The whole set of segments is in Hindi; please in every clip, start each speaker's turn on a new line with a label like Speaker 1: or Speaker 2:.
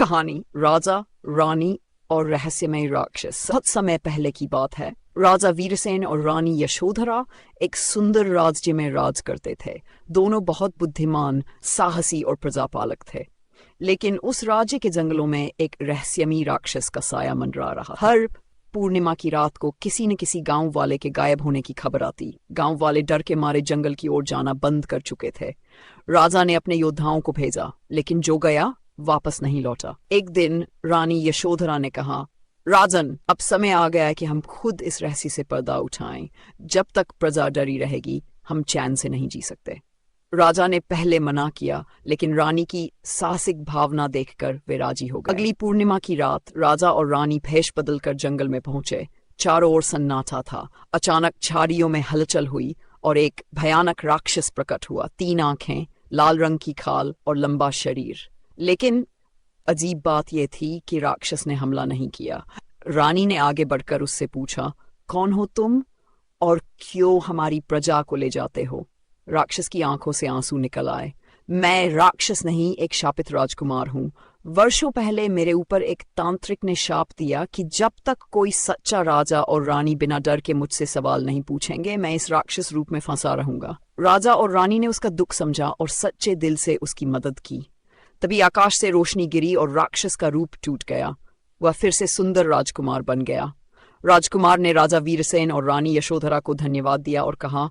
Speaker 1: कहानी राजा, रानी और रहस्यमय राक्षस। बहुत समय पहले की बात है। राजा वीरसेन और रानी यशोधरा एक सुंदर राज्य में राज करते थे। दोनों बहुत बुद्धिमान, साहसी और प्रजापालक थे। लेकिन उस राज्य के जंगलों में एक रहस्यमयी राक्षस का साया मंडरा रहा। हर पूर्णिमा की रात को किसी न किसी गांव वाले के गायब होने की खबर आती। गांव वाले डर के मारे जंगल की ओर जाना बंद कर चुके थे। राजा ने अपने योद्धाओं को भेजा, लेकिन जो गया वापस नहीं लौटा। एक दिन रानी यशोधरा ने कहा, राजन, अब समय आ गया है कि हम खुद इस रहस्य से पर्दा उठाएं। जब तक प्रजा डरी रहेगी, हम चैन से नहीं जी सकते। राजा ने पहले मना किया, लेकिन रानी की साहसिक भावना देखकर वे राजी हो गए। अगली पूर्णिमा की रात राजा और रानी भेष बदलकर जंगल में पहुंचे। चारों ओर सन्नाटा था। अचानक झाड़ियों में हलचल हुई और एक भयानक राक्षस प्रकट हुआ। 3 आंखें, लाल रंग की खाल और लंबा शरीर। लेकिन अजीब बात यह थी कि राक्षस ने हमला नहीं किया। रानी ने आगे बढ़कर उससे पूछा, कौन हो तुम और क्यों हमारी प्रजा को ले जाते हो? राक्षस की आंखों से आंसू निकल आए। मैं राक्षस नहीं, एक शापित राजकुमार हूं। वर्षों पहले मेरे ऊपर एक तांत्रिक ने शाप दिया कि जब तक कोई सच्चा राजा और रानी बिना डर के मुझसे सवाल नहीं पूछेंगे, मैं इस राक्षस रूप में फंसा रहूंगा। राजा और रानी ने उसका दुख समझा और सच्चे दिल से उसकी मदद की। तभी आकाश से रोशनी गिरी और राक्षस का रूप टूट गया। वह फिर से सुंदर राजकुमार बन गया। राजकुमार ने राजा वीरसेन और रानी यशोधरा को धन्यवाद दिया और कहा,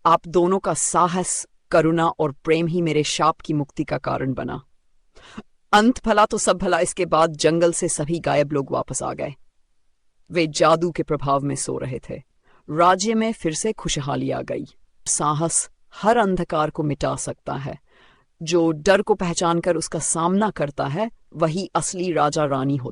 Speaker 1: आप दोनों का साहस, करुणा और प्रेम ही मेरे शाप की मुक्ति का कारण बना। अंत भला तो सब भला। इसके बाद जंगल से सभी गायब लोग वापस आ गए। वे जादू के प्रभाव में सो रहे थे। राज्य में फिर से खुशहाली आ गई। साहस हर अंधकार को मिटा सकता है। जो डर को पहचानकर उसका सामना करता है, वही असली राजा रानी होते हैं।